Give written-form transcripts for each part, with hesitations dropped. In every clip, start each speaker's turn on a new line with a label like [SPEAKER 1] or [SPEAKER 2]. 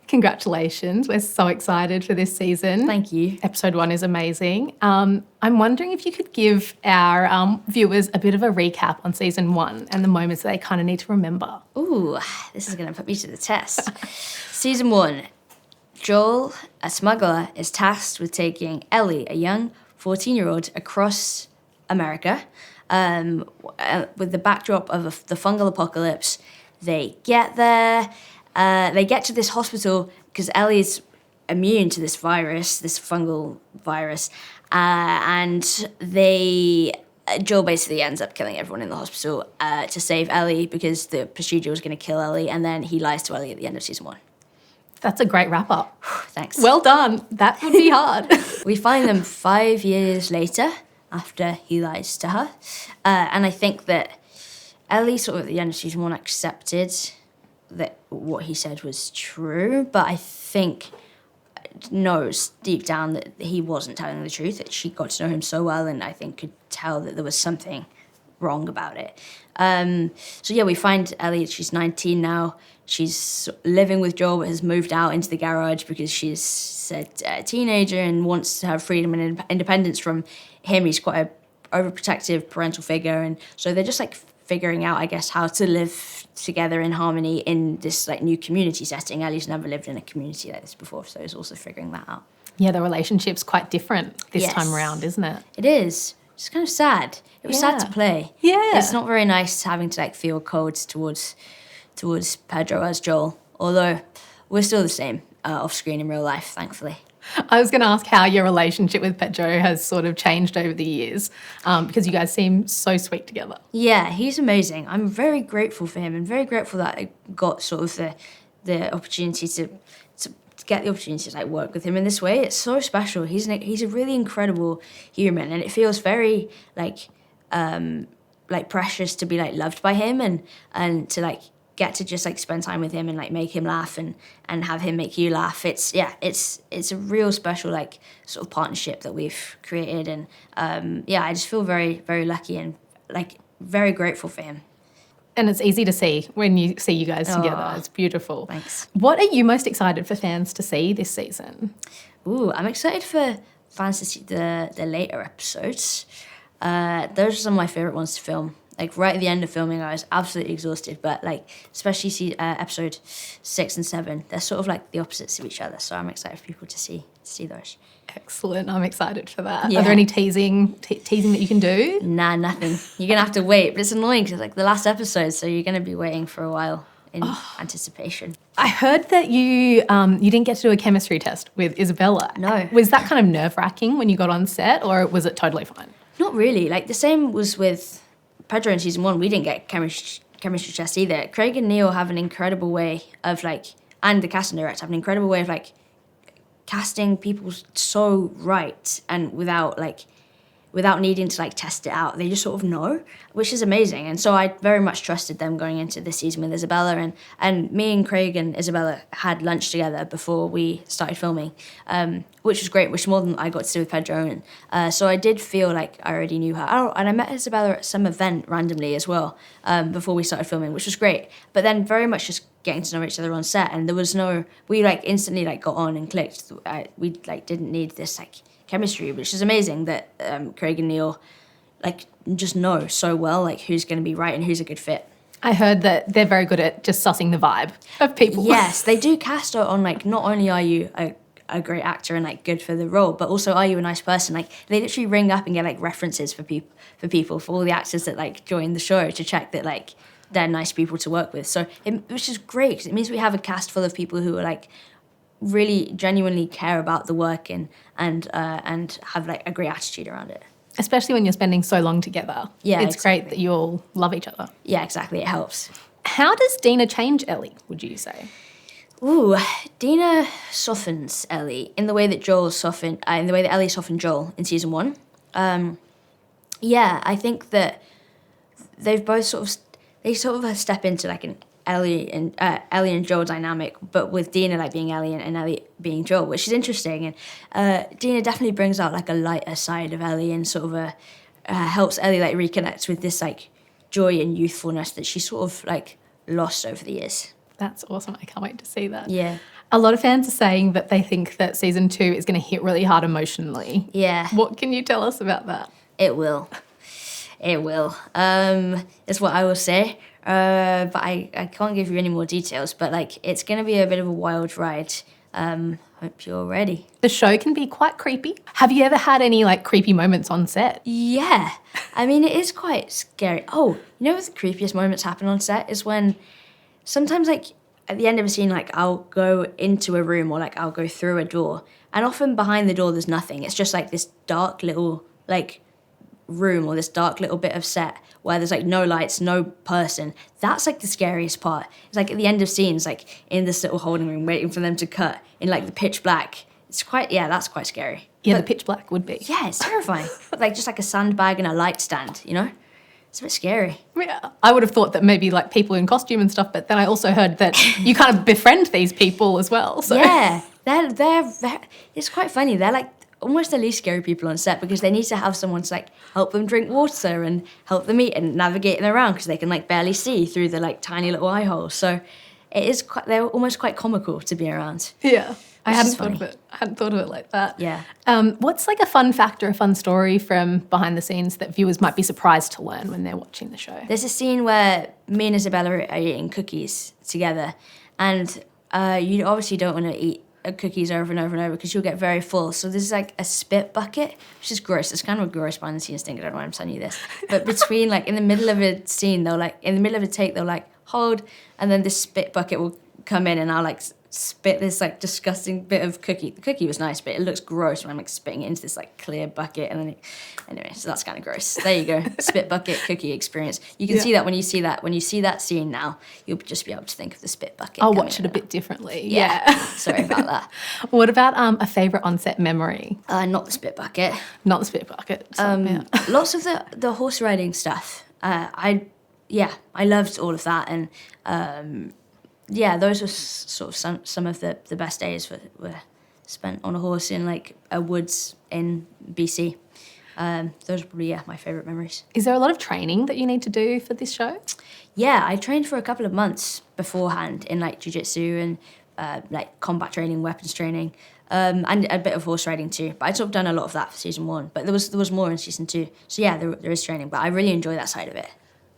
[SPEAKER 1] Congratulations. We're so excited for this season.
[SPEAKER 2] Thank you.
[SPEAKER 1] Episode 1 is amazing. I'm wondering if you could give our viewers a bit of a recap on season 1 and the moments that they kind of need to remember.
[SPEAKER 2] Ooh, this is going to put me to the test. Season 1, Joel, a smuggler, is tasked with taking Ellie, a young 14-year-old, across America with the backdrop of the fungal apocalypse. They get there. They get to this hospital because Ellie's immune to this virus, this fungal virus, and Joel basically ends up killing everyone in the hospital to save Ellie because the procedure was going to kill Ellie, and then he lies to Ellie at the end of season 1.
[SPEAKER 1] That's a great wrap-up.
[SPEAKER 2] Thanks.
[SPEAKER 1] Well done. That would be hard.
[SPEAKER 2] We find them 5 years later after he lies to her, and I think that Ellie sort of at the end of season 1 accepted that what he said was true, but I think knows deep down that he wasn't telling the truth, that she got to know him so well and I think could tell that there was something wrong about it. So yeah, we find Ellie, she's 19 now. She's living with Joel, but has moved out into the garage because she's a teenager and wants to have freedom and independence from him. He's quite a overprotective parental figure, and so they're just like figuring out, I guess, how to live together in harmony in this like new community setting. Ellie's never lived in a community like this before, so he's also figuring that out.
[SPEAKER 1] Yeah, the relationship's quite different this time around, isn't it?
[SPEAKER 2] It is. It's kind of sad. It was sad to play.
[SPEAKER 1] Yeah.
[SPEAKER 2] It's not very nice having to like feel cold towards Pedro as Joel, although we're still the same off screen in real life, thankfully.
[SPEAKER 1] I was going to ask how your relationship with Pedro has sort of changed over the years, because you guys seem so sweet together.
[SPEAKER 2] Yeah, he's amazing. I'm very grateful for him and very grateful that I got sort of the opportunity to get the opportunity to like work with him in this way. It's so special. He's a really incredible human, and it feels very like precious to be like loved by him and to like get to just like spend time with him and like make him laugh and have him make you laugh. It's a real special like sort of partnership that we've created, and I just feel very, very lucky and like very grateful for him.
[SPEAKER 1] And it's easy to see when you see you guys together. It's beautiful.
[SPEAKER 2] Thanks.
[SPEAKER 1] What are you most excited for fans to see this season?
[SPEAKER 2] Ooh, I'm excited for fans to see the later episodes. Those are some of my favourite ones to film. Like right at the end of filming, I was absolutely exhausted, but like especially episode 6 and 7, they're sort of like the opposites of each other. So I'm excited for people to see those.
[SPEAKER 1] Excellent. I'm excited for that.
[SPEAKER 2] Yeah.
[SPEAKER 1] Are there any teasing that you can do?
[SPEAKER 2] Nah, nothing. You're gonna have to wait, but it's annoying because it's like the last episode, so you're gonna be waiting for a while in anticipation.
[SPEAKER 1] I heard that you didn't get to do a chemistry test with Isabella.
[SPEAKER 2] No.
[SPEAKER 1] Was that kind of nerve-wracking when you got on set, or was it totally fine?
[SPEAKER 2] Not really. Like the same was with Pedro in season 1. We didn't get chemistry test either. Craig and Neil have an incredible way of like, and the casting director have an incredible way of like casting people so right and without needing to like test it out. They just sort of know, which is amazing. And so I very much trusted them going into this season with Isabella, and me and Craig and Isabella had lunch together before we started filming, which was great, which more than I got to do with Pedro. And so I did feel like I already knew her. Oh, and I met Isabella at some event randomly as well before we started filming, which was great. But then very much just getting to know each other on set, and we like instantly like got on and clicked. We like didn't need this like chemistry, which is amazing that Craig and Neil like just know so well like who's going to be right and who's a good fit.
[SPEAKER 1] I heard that they're very good at just sussing the vibe of people.
[SPEAKER 2] Yes, they do cast on like not only are you a great actor and like good for the role, but also are you a nice person. Like they literally ring up and get like references for all the actors that like join the show to check that like they're nice people to work with. So which is great because it means we have a cast full of people who are like really genuinely care about the work and have like a great attitude around it.
[SPEAKER 1] Especially when you're spending so long together.
[SPEAKER 2] Yeah,
[SPEAKER 1] it's
[SPEAKER 2] exactly.
[SPEAKER 1] great that you all love each other.
[SPEAKER 2] Yeah, exactly. It helps.
[SPEAKER 1] How does Dina change Ellie, would you say?
[SPEAKER 2] Ooh, Dina softens Ellie in the way that Ellie softened Joel in season 1. I think that they've both sort of step into like an Ellie and Joel dynamic, but with Dina like being Ellie and Ellie being Joel, which is interesting. And Dina definitely brings out like a lighter side of Ellie and sort of helps Ellie like reconnect with this like joy and youthfulness that she sort of like lost over the years.
[SPEAKER 1] That's awesome. I can't wait to see that.
[SPEAKER 2] Yeah.
[SPEAKER 1] A lot of fans are saying that they think that season 2 is going to hit really hard emotionally.
[SPEAKER 2] Yeah.
[SPEAKER 1] What can you tell us about that?
[SPEAKER 2] It will. It will. Is what I will say. But I can't give you any more details. But like, it's going to be a bit of a wild ride. Hope you're ready.
[SPEAKER 1] The show can be quite creepy. Have you ever had any like creepy moments on set?
[SPEAKER 2] Yeah. I mean, it is quite scary. Oh, you know what the creepiest moments happen on set is when sometimes like at the end of a scene, like I'll go into a room or like I'll go through a door, and often behind the door there's nothing. It's just like this dark little like room or this dark little bit of set where there's like no lights, no person. That's like the scariest part. It's like at the end of scenes, like in this little holding room waiting for them to cut in like the pitch black. It's quite, yeah, that's quite scary.
[SPEAKER 1] Yeah,
[SPEAKER 2] But
[SPEAKER 1] the pitch black would be.
[SPEAKER 2] yeah, it's terrifying. Like just like a sandbag and a light stand, you know? It's a bit scary.
[SPEAKER 1] Yeah, I would have thought that maybe like people in costume and stuff, but then I also heard that you kind of befriend these people as well. So
[SPEAKER 2] Yeah, they're it's quite funny. They're like almost the least scary people on set because they need to have someone to like help them drink water and help them eat and navigate them around because they can like barely see through the like tiny little eye holes. So it is quite, they're almost quite comical to be around.
[SPEAKER 1] yeah, I
[SPEAKER 2] Which
[SPEAKER 1] hadn't
[SPEAKER 2] is
[SPEAKER 1] thought of
[SPEAKER 2] funny.
[SPEAKER 1] it. I hadn't thought of it like that.
[SPEAKER 2] Yeah.
[SPEAKER 1] What's like a fun fact or a fun story from behind the scenes that viewers might be surprised to learn when they're watching the show?
[SPEAKER 2] There's a scene where me and Isabella are eating cookies together, and you obviously don't want to eat cookies over and over and over because you'll get very full. So there's like a spit bucket, which is gross. It's kind of a gross behind the scenes thing. I don't know why I'm telling you this. But between like in the middle of a scene, they'll like in the middle of a take, they'll like hold, and then this spit bucket will come in, and I'll like spit this like disgusting bit of cookie. The cookie was nice, but it looks gross when I'm like spitting it into this like clear bucket, and then anyway, so that's kind of gross. There you go, spit bucket cookie experience. You can see that when you see that scene now, you'll just be able to think of the spit bucket.
[SPEAKER 1] I'll
[SPEAKER 2] coming
[SPEAKER 1] watch it
[SPEAKER 2] in
[SPEAKER 1] a bit differently.
[SPEAKER 2] Yeah.
[SPEAKER 1] Yeah.
[SPEAKER 2] Sorry about that.
[SPEAKER 1] What about a favourite on-set memory?
[SPEAKER 2] Not the spit bucket.
[SPEAKER 1] Not the spit bucket. So, yeah.
[SPEAKER 2] Lots of the horse riding stuff. I loved all of that, and those were sort of some of the best days were spent on a horse in like a woods in BC. Those are probably my favourite memories.
[SPEAKER 1] Is there a lot of training that you need to do for this show?
[SPEAKER 2] Yeah, I trained for a couple of months beforehand in like jiu-jitsu and like combat training, weapons training, and a bit of horse riding too. But I'd sort of done a lot of that for season 1, but there was more in season 2. So yeah, there is training, but I really enjoy that side of it.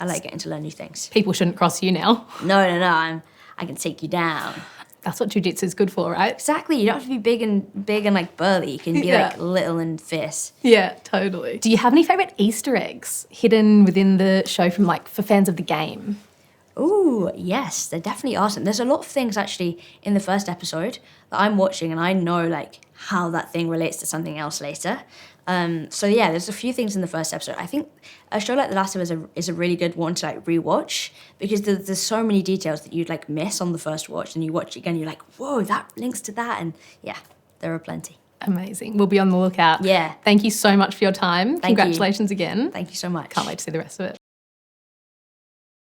[SPEAKER 2] I like getting to learn new things.
[SPEAKER 1] People shouldn't cross you now.
[SPEAKER 2] No, I can take you down.
[SPEAKER 1] That's what jiu-jitsu is good for, right?
[SPEAKER 2] Exactly. You don't have to be big and like burly. You can be
[SPEAKER 1] Yeah.
[SPEAKER 2] like little and fierce.
[SPEAKER 1] Yeah, totally. Do you have any favourite Easter eggs hidden within the show from like for fans of the game?
[SPEAKER 2] Ooh, yes, there definitely are some. There's a lot of things actually in the first episode that I'm watching, and I know like how that thing relates to something else later. So yeah, there's a few things in the first episode. I think a show like The Last of Us is a really good one to like rewatch because there's so many details that you'd like miss on the first watch, and you watch it again, you're like, whoa, that links to that, and yeah, there are plenty.
[SPEAKER 1] Amazing. We'll be on the lookout.
[SPEAKER 2] Yeah.
[SPEAKER 1] Thank you so much for your time.
[SPEAKER 2] Thank you.
[SPEAKER 1] Congratulations again.
[SPEAKER 2] Thank you so much.
[SPEAKER 1] Can't wait to see the rest of it.